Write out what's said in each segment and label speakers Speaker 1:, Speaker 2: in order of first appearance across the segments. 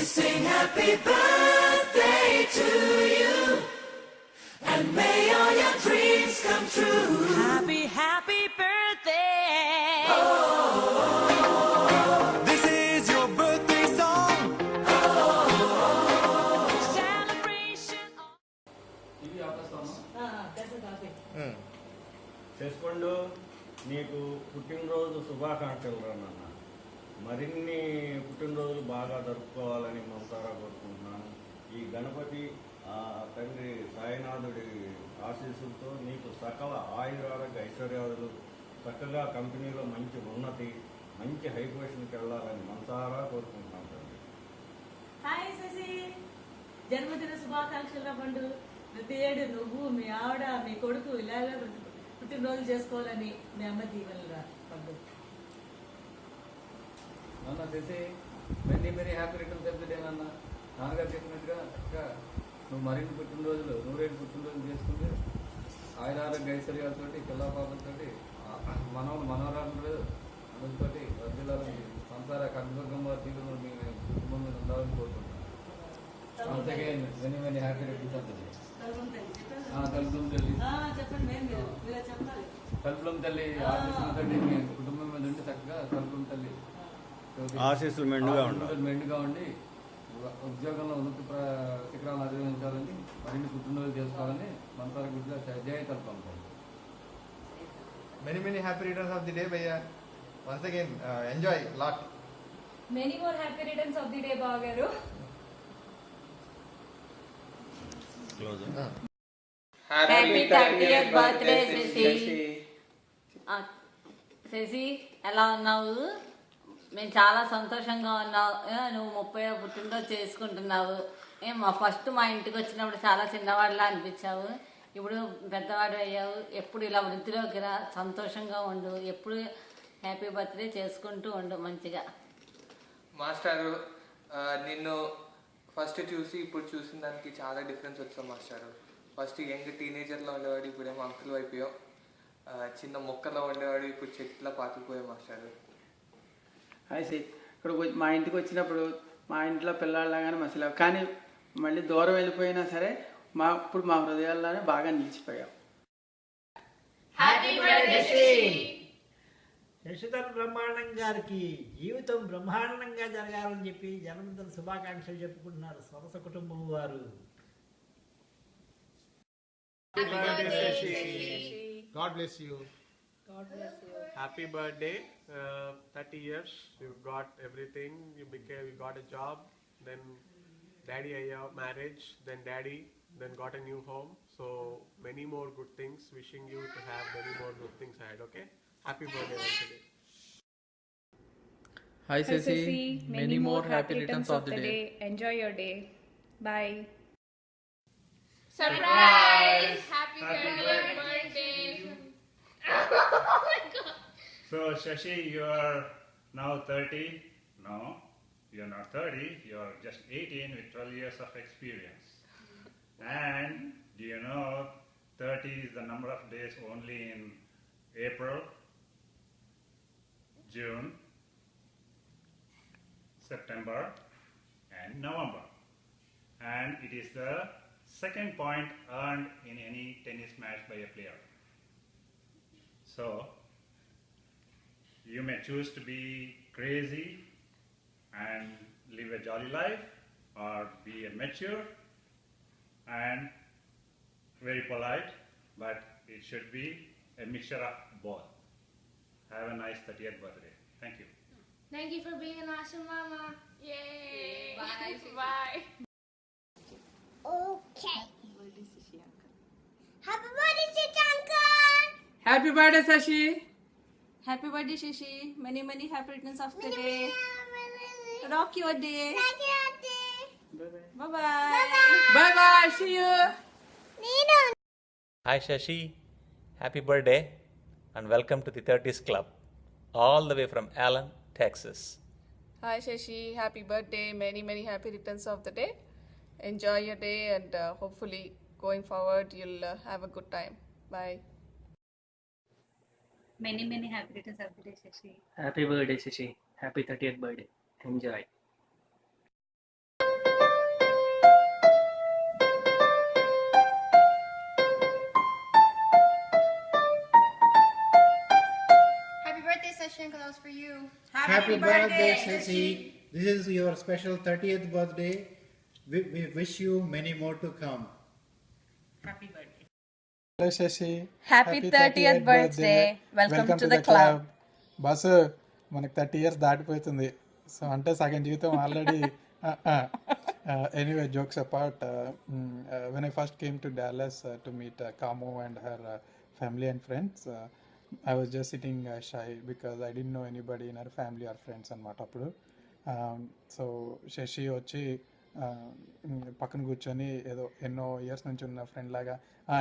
Speaker 1: sing happy birthday to you, and may all your dreams come true. Happy, happy birthday.
Speaker 2: This is your birthday song.
Speaker 1: Celebration.
Speaker 3: చేసుకోండు. నీకు పుట్టినరోజు శుభాకాంక్షలు రా నాన్న. మరిన్ని పుట్టినరోజులు బాగా జరుపుకోవాలని మనసారా కోరుకుంటున్నాను. ఈ గణపతి తండ్రి సాయినాథుడి ఆశీస్సులతో నీకు సకల ఆయురారోగ్య ఐశ్వర్యాలు, చక్కగా కంపెనీలో మంచి ఉన్నతి, మంచి హై పొజిషన్కి వెళ్ళాలని మనసారా కోరుకుంటున్నాను తండ్రి.
Speaker 4: హాయ్ శశి, జన్మదిన శుభాకాంక్షల పండు. ప్రతి ఏడు నువ్వు, మీ ఆవిడ, మీ కొడుకు ఇలాగే పుట్టినరోజు చేసుకోవాలని మీ అమ్మ దీవెనలురా పండు.
Speaker 5: నాన్న చేసి many happy returns of the day నాన్న. నాన్నగారు చెప్పినట్టుగా చక్కగా నువ్వు మరిన్ని పుట్టినరోజులు, 100 పుట్టినరోజులు చేసుకుంటే ఆయురారోగ్య ఐశ్వర్యాలతోటి, పిల్ల పాపలతోటి, మనవరాలు అందరితోటి వర్ధిల్లాలని, సంసార కర్మగమ్మ జీవితంలో మీ కుటుంబం మీద ఉండాలని కోరుకుంటున్నాను. Once again, many happy returns of the day. కల్పులం తల్లి, కల్పులం తల్లి ఆశీస్సులతో మీ కుటుంబం మీద ఉండి చక్కగా కల్పులం తల్లి
Speaker 3: ఆశీస్సులు
Speaker 5: మెండుగా ఉండి ఉద్యోగంలో ఉన్నత శిఖరాలను అధిగమించాలని, మరిన్ని పుట్టినరోజులు చేసుకోవాలని మనసారా గుడిగా జయ కల్పం.
Speaker 2: Many happy returns of the day, Bhaiya. Once again, enjoy lot.
Speaker 6: Many more happy returns of the day, Bagaru.
Speaker 7: Happy 30th birthday Shashi. Shashi ఎలా ఉన్నావు? మేము చాలా సంతోషంగా ఉన్నావు. నువ్వు 30వ పుట్టినరోజు చేసుకుంటున్నావు. ఫస్ట్ మా ఇంటికి వచ్చినప్పుడు చాలా చిన్నవాడిలా అనిపించావు. ఇప్పుడు పెద్దవాడు అయ్యావు. ఎప్పుడు ఇలా వృద్ధిలోకి రా, సంతోషంగా ఉండు, ఎప్పుడు హ్యాపీ బర్త్డే చేసుకుంటూ ఉండు మంచిగా.
Speaker 8: మాస్టారు, నిన్ను ఫస్ట్ చూసి ఇప్పుడు చూసిన దానికి చాలా డిఫరెన్స్ వచ్చాం మాస్టారు. ఫస్ట్ యంగ్ టీనేజర్లో ఉండేవాడు, ఇప్పుడేమో అంకుల్ అయిపోయావు. చిన్న మొక్కలో ఉండేవాడు, ఇప్పుడు చెట్లా పాతుకుపోయావు మాస్టారు.
Speaker 9: హాయ్ సార్, ఇక్కడ మా ఇంటికి వచ్చినప్పుడు మా ఇంట్లో పిల్లలాగానే మసలావు, కానీ మళ్ళీ దూరం వెళ్ళిపోయినా సరే ఇప్పుడు మా హృదయాల్లోనే బాగా నిలిచిపోయావు.
Speaker 10: శశిధర్ బ్రహ్మాండం గారికి జీవితం బ్రహ్మాండంగా జరగాలని చెప్పి జన్మదిన శుభాకాంక్షలు చెప్పుకుంటున్నారు సరస కుటుంబం వారు.
Speaker 2: God bless you.
Speaker 11: Happy birthday. 30 years. You got everything. You got a job. Then daddy marriage. Then daddy. Then got a new home. So many more good things. Wishing you to have many more good things ahead. Okay. Happy birthday once again.
Speaker 9: Hi Ceci.
Speaker 6: Many more happy returns of the day. Enjoy your day. Bye.
Speaker 7: Surprise! Happy 30th birthday.
Speaker 12: Oh my God. So Shashi, you are now 30. No, you're not 30. You're just 18 with 12 years of experience. And do you know 30 is the number of days only in April, June, September and November. And it is the second point earned in any tennis match by a player. So, you may choose to be crazy and live a jolly life, or be a mature and very polite, but it should be a mixture of both. Have a nice 30th birthday. Thank you.
Speaker 7: Thank you for being an awesome mama. Yay! Bye. Bye. Okay. Happy birthday, Shashi uncle.
Speaker 9: Happy birthday Shashi.
Speaker 7: Happy birthday, Shashi. Many happy returns of the day. Rock your day. Bye bye.
Speaker 9: Bye bye. See you.
Speaker 13: Hi Shashi, happy birthday and welcome to the 30s Club, all the way from Allen, Texas.
Speaker 6: Hi Shashi, happy birthday. Many happy returns of the day. Enjoy your day and hopefully going forward you'll have a good time. Bye.
Speaker 7: Many happy returns of the day, Shashi.
Speaker 9: Happy birthday Shashi. Happy 30th birthday. Enjoy.
Speaker 14: Uncle, that was for you.
Speaker 10: Happy birthday, Shashi. This is your special 30th birthday. We wish you many more to come.
Speaker 4: Happy birthday.
Speaker 15: Hello Shashi.
Speaker 6: Happy 30th birthday. Welcome to the club.
Speaker 15: Boss మనకి 30 years దాటిపోతుంది. So అంటే సగం జీవితం already anyway jokes apart when I first came to Dallas to meet Kamo and her family and friends I was just sitting shy because I don't know anybody in her family or friends అనమాట అప్పుడు. So Shashi వచ్చి పక్కన కూర్చొని ఏదో ఎన్నో years నుంచి ఉన్న friend లాగా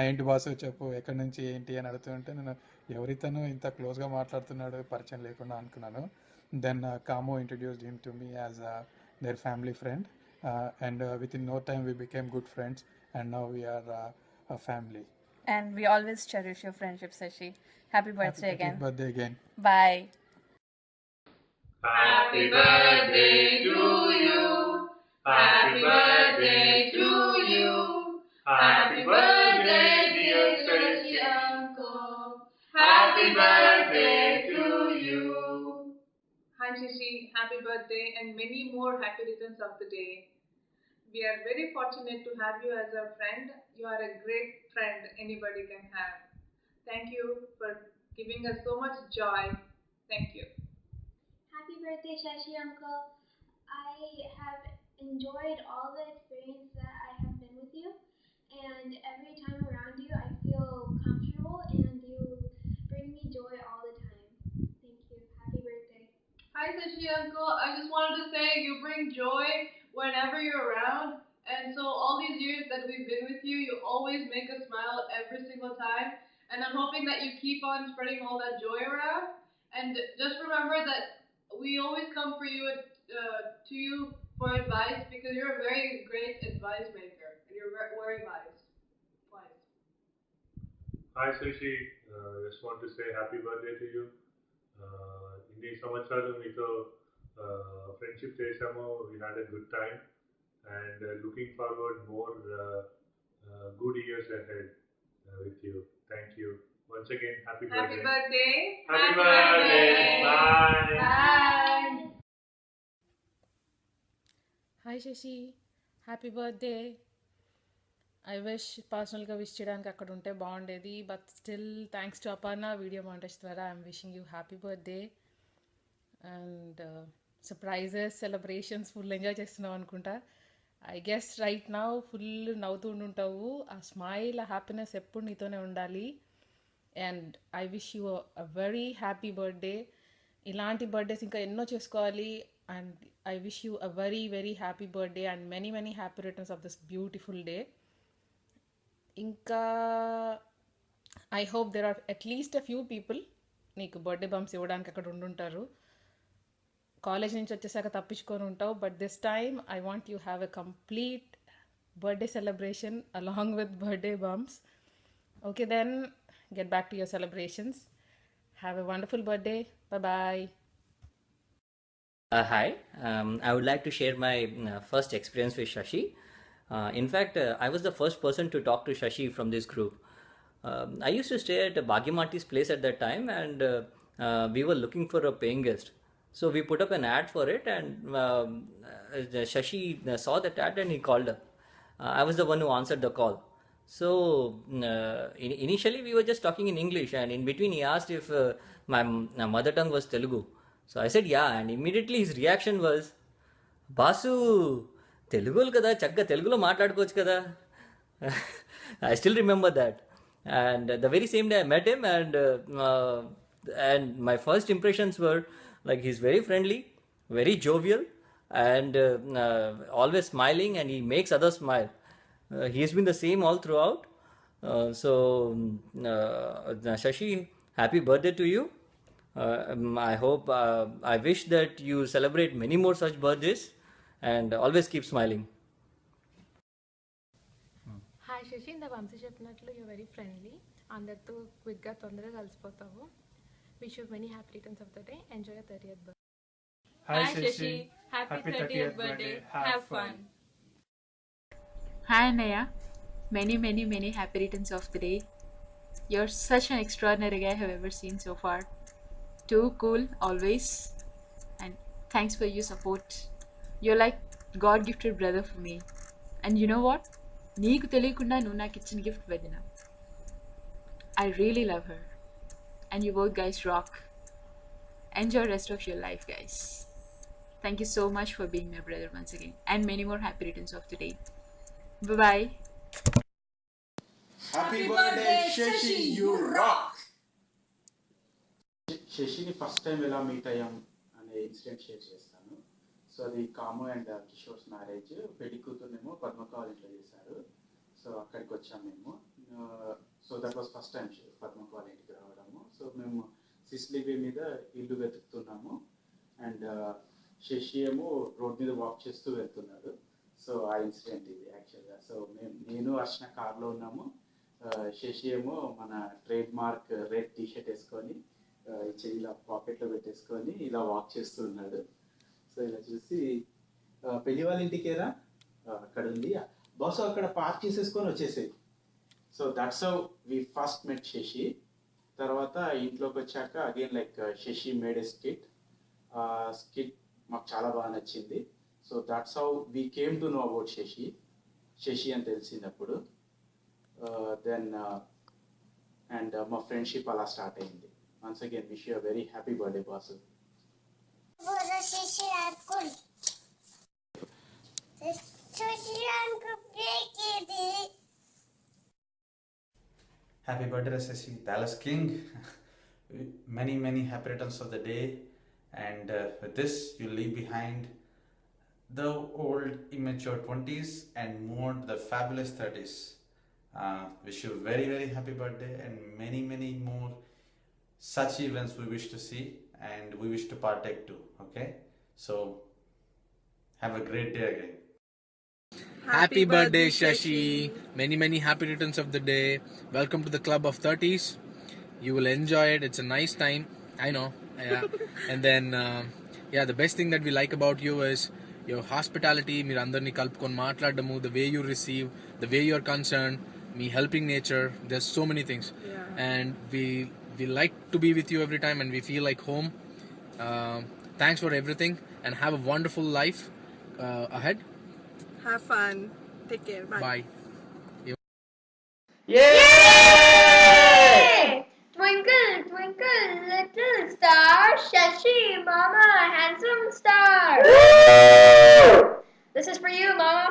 Speaker 15: ఏంటి బాసు చెప్పు ఎక్కడి నుంచి ఏంటి అని అడుగుతుంటే నేను ఎవరితోనూ ఇంత క్లోజ్గా మాట్లాడుతున్నాడు పరిచయం లేకుండా అనుకున్నాను. Then Kamo introduced him to me as their family friend and within no time we became good friends and now we're a family.
Speaker 6: And we always cherish your friendship, Shashi. Happy birthday again.
Speaker 15: Happy birthday again.
Speaker 6: Bye.
Speaker 1: Happy birthday to you. Happy birthday to you. Happy birthday, dear Shashi uncle. Happy birthday to you.
Speaker 16: Hi Shashi, happy birthday and many more happy returns of the day. We are very fortunate to have you as our friend. You are a great friend anybody can have. Thank you for giving us so much joy. Thank you.
Speaker 14: Happy birthday, Shashi uncle. I have enjoyed all the experience that I have been with you, and every time around you I feel comfortable and you bring me joy all the time. Thank you. Happy birthday.
Speaker 16: Hi Shashi uncle. I just wanted to say you bring joy whenever you're around, and so all these years that we've been with you, you always make us smile every single time, and I'm hoping that you keep on spreading all that joy around. And just remember that we always come for you to you for advice, because you're a very great advice maker and you're very wise.
Speaker 17: Hi Shashi, just want to say happy birthday to you. ఇన్ని సంవత్సరాలు మీతో friendship చేసాము. we had a good time and looking forward more good years ahead with you. Thank you once again. Happy birthday.
Speaker 16: Happy birthday.
Speaker 17: Happy birthday. Bye.
Speaker 16: Bye.
Speaker 18: Hi Shashi, happy birthday. I wish పర్సనల్గా wish చేయడానికి అక్కడ ఉంటే బాగుండేది, but still thanks to Aparna video montage ద్వారా I'm wishing you happy birthday. And surprises celebrations full enjoy చేస్తున్నావు అనుకుంటా. I guess right now full నవ్వుతూ ఉండుంటావు. ఆ స్మైల్ ఆ హ్యాపీనెస్ ఎప్పుడు నీతోనే ఉండాలి. And I wish you a very happy birthday. ఇలాంటి బర్త్డేస్ ఇంకా ఎన్నో చేసుకోవాలి. And I wish you a very very happy birthday and many many happy returns of this beautiful day. ఇంకా I hope there are at least a few people నీకు birthday bumps ఇవ్వడానికి అక్కడ ఉండుంటారు. College నుంచి వచ్చేసాక తప్పించుకొని ఉంటావు, but this time I want you have a complete birthday celebration along with birthday bumps. Okay then get back to your celebrations. Have a wonderful birthday. Bye-bye.
Speaker 19: Hi, I would like to share my first experience with Shashi. In fact, I was the first person to talk to Shashi from this group. I used to stay at Bhagyamanti's place at that time, and we were looking for a paying guest. So we put up an ad for it, and Shashi saw that ad and he called up. I was the one who answered the call. So initially we were just talking in English, and in between he asked if my mother tongue was Telugu. So I said yeah, and immediately his reaction was, Basu, Telugu kada, chakka Telugulo maatladukochu kada. I still remember that. And the very same day I met him, and my first impressions were like he's very friendly, very jovial, and always smiling, and he makes others smile. He's been the same all throughout. So Shashi, happy birthday to you. I hope, I wish that you celebrate many more such birthdays and always keep smiling.
Speaker 20: Hi Shashi, ఇంత వంశీ చెప్పినట్లు you very friendly, అందరితో క్విక్గా తొందరగా కలిసిపోతావు. Wish you many happy returns of the day. Enjoy 30th birthday.
Speaker 18: Hi Shashi, happy 30th birthday. Have fun.
Speaker 21: Hi Naya, many happy returns of the day. You're such an extraordinary guy I have ever seen so far. too cool always, and thanks for your support. You're like God gifted brother for me. And you know what? నీకు తెలియకుండా నువ్వు నాకు ఇచ్చిన gift వదిన. I really love her. And you both guys rock. Enjoy rest of your life, guys. Thank you so much for being my brother once again. And many more happy returns of the day. Bye-bye.
Speaker 15: Happy birthday, Shashi, you rock! శశిని first time ఎలా meet అయ్యాం అనే incident share చేస్తాను. So అది కాము and Kishore's marriage. పెళ్లి కూతురునేమో పద్మక వాళ్ళ ఇంట్లో చేశారు. సో అక్కడికి వచ్చాము మేము. So that was first time Padmaka వాళ్ళ ఇంటికి రావడము. సో మేము సిస్లీవే మీద ఇల్లు వెతుకుతున్నాము అండ్ శశి ఏమో రోడ్ మీద వాక్ చేస్తూ వెళ్తున్నాడు. సో ఆ ఇన్సిడెంట్ ఇది యాక్చువల్గా. సో నేను అర్చన కార్లో ఉన్నాము. శశి ఏమో మన ట్రేడ్ మార్క్ రెడ్ టీషర్ట్ వేసుకొని ఇలా పాకెట్లో పెట్టేసుకొని ఇలా వాక్ చేస్తూ ఉన్నాడు. సో ఇలా చూసి పెళ్లి వాళ్ళ ఇంటికేరా అక్కడ ఉంది బస్సు అక్కడ పార్క్ చేసేసుకొని వచ్చేసేది. So that's how we first met Shashi. తర్వాత ఇంట్లోకి వచ్చాక again like Shashi made a skit. Skit మాకు చాలా బాగా నచ్చింది. So that's how we came to know about Shashi అని తెలిసినప్పుడు దెన్ అండ్ మా ఫ్రెండ్షిప్ అలా స్టార్ట్ అయింది. Once again, wish you a very happy birthday, Basu.
Speaker 3: Happy birthday, Shashi, Dallas King. Many happy returns of the day. And with this, you leave behind the old immature 20s and more the fabulous 30s. Wish you very happy birthday and many more such events we wish to see and we wish to partake too. Okay, so have a great day again.
Speaker 22: Happy birthday, Shashi. Many happy returns of the day. Welcome to the club of 30s. You will enjoy it. It's a nice time. I know. Yeah. And then the best thing that we like about you is your hospitality. Meer andarni kalpukoni maatladadamu, the way you receive, the way you are concerned, me helping nature. There's so many things. And we like to be with you every time and we feel like home. Thanks for everything and have a wonderful life ahead.
Speaker 6: Have fun. Take care. Bye.
Speaker 22: Yay!
Speaker 14: Twinkle, twinkle, little star, Shashi, Mama, handsome star. This is for you, Mama.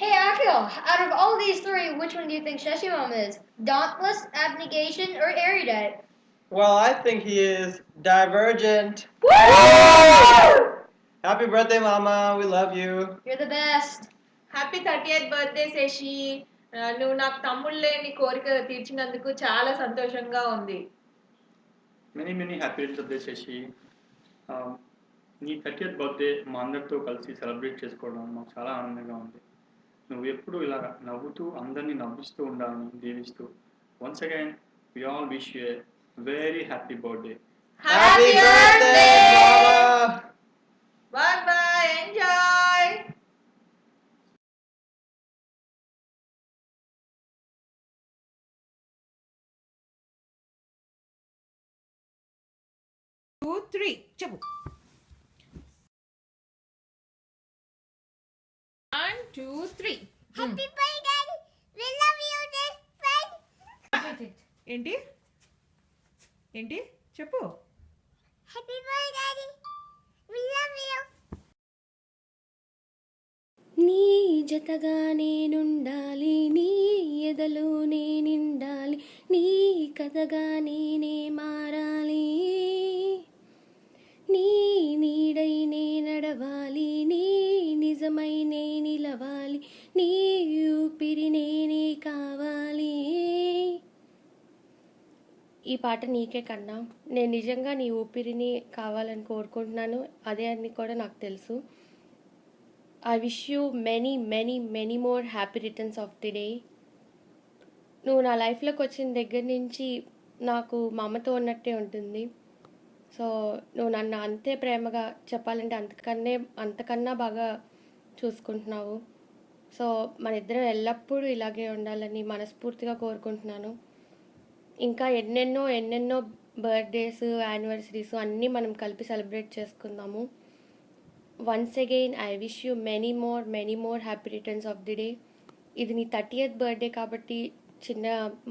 Speaker 14: Hey Akil, out of all these three, which one do you think Shashi Mom is? Dauntless, Abnegation, or Erudite?
Speaker 23: Well, I think he is Divergent. Happy birthday, Mama. We love you.
Speaker 14: You're the best.
Speaker 6: Happy 30th birthday Shashi. నువ్వు నాకు తమ్ముళ్ళు లేని కోరిక తీర్చినందుకు చాలా సంతోషంగా ఉంది.
Speaker 24: Many happy returns of the day Shashi. నీ 30th బర్త్డే మా అందరితో కలిసి సెలబ్రేట్ చేసుకోవడం మాకు చాలా ఆనందంగా ఉంది. నువ్వు ఎప్పుడు ఇలా నవ్వుతూ అందరినీ నవ్విస్తూ ఉండాలని దీవిస్తూ once again we all wish you a very happy birthday.
Speaker 14: Happy birthday.
Speaker 6: Bye bye. Enjoy.
Speaker 25: Two, three. చెప్పు. 1, 2, 3.
Speaker 14: Happy birthday. We love you, dear friend.
Speaker 25: ఏంటి చెప్పు.
Speaker 14: Happy birthday. We love you.
Speaker 26: నీ జతగా నేనుండాలి, నీ ఎదలో నేనిండాలి, నీ కథగా నేనే మారాలి, నీ నీడై నే నడవాలి, నీ నిజమై నే నిలవాలి, నీ ఊపిరి నేనే కావాలి. ఈ పాట నీకే కన్నా. నేను నిజంగా నీ ఊపిరిని కావాలని కోరుకుంటున్నాను, అదే అని కూడా నాకు తెలుసు. I wish you many many many more happy returns of the day. నువ్వు నా లైఫ్లోకి వచ్చిన దగ్గర నుంచి నాకు మా అమ్మతో ఉన్నట్టే ఉంటుంది. సో నువ్వు నన్ను అంతే ప్రేమగా, చెప్పాలంటే అంతకన్నా బాగా చూసుకుంటున్నావు. సో మన ఇద్దరం ఎల్లప్పుడూ ఇలాగే ఉండాలని మనస్ఫూర్తిగా కోరుకుంటున్నాను. ఇంకా ఎన్నెన్నో బర్త్డేస్, యానివర్సరీస్ అన్నీ మనం కలిపి సెలబ్రేట్ చేసుకుందాము. Once again I wish you many more happy returns of the day. ఇది నీ 30th బర్త్డే కాబట్టి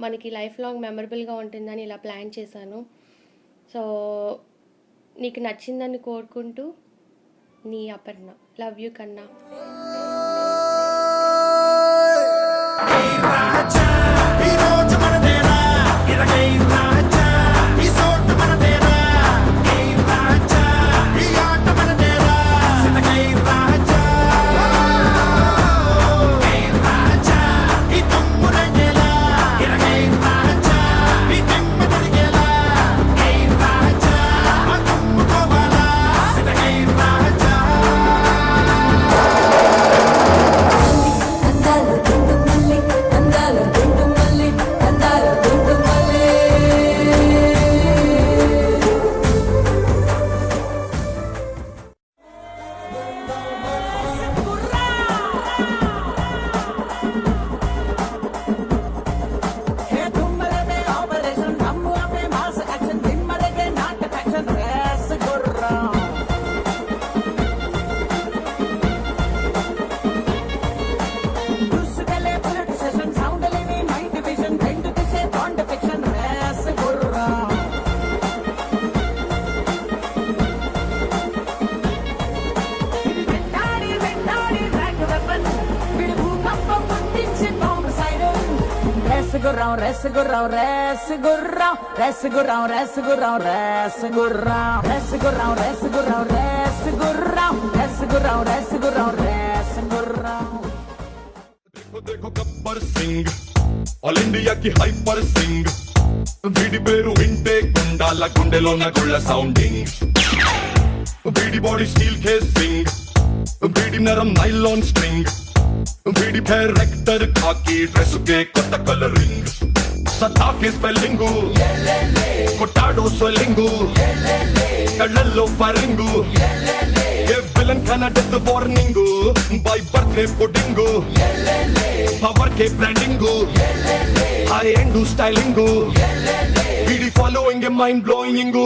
Speaker 26: మనకి లైఫ్ లాంగ్ మెమరబుల్గా ఉంటుందని ఇలా ప్లాన్ చేశాను. సో నీకు నచ్చిందని కోరుకుంటూ నీ అపర్ణ. లవ్ యూ కన్నా.
Speaker 2: देखो गब्बर सिंह ऑल इंडिया की हाइपर सिंग వీడి పేరు వింటే గుండాల గుండెలో నగుళ్ళ సౌండింగ్ వీడి బాడీ స్టీల్ కేసింగ్ వీడి నరం నైలాన్ స్ట్రింగ్ వీడి డైరెక్టర్ కాకి డ్రెస్ కే కొత్త కలరింగ్ సతా కే స్పెల్లింగు కొట్టాడో స్వెల్లింగు కళ్ళల్లో ఫరింగు ఏ విలన్ కన death warning by birthday pudding power కే బ్రాండింగు హై ఎండ్ స్టైలింగు వీడి ఫాలోయింగ్ ఏ మైండ్ బ్లోయింగ్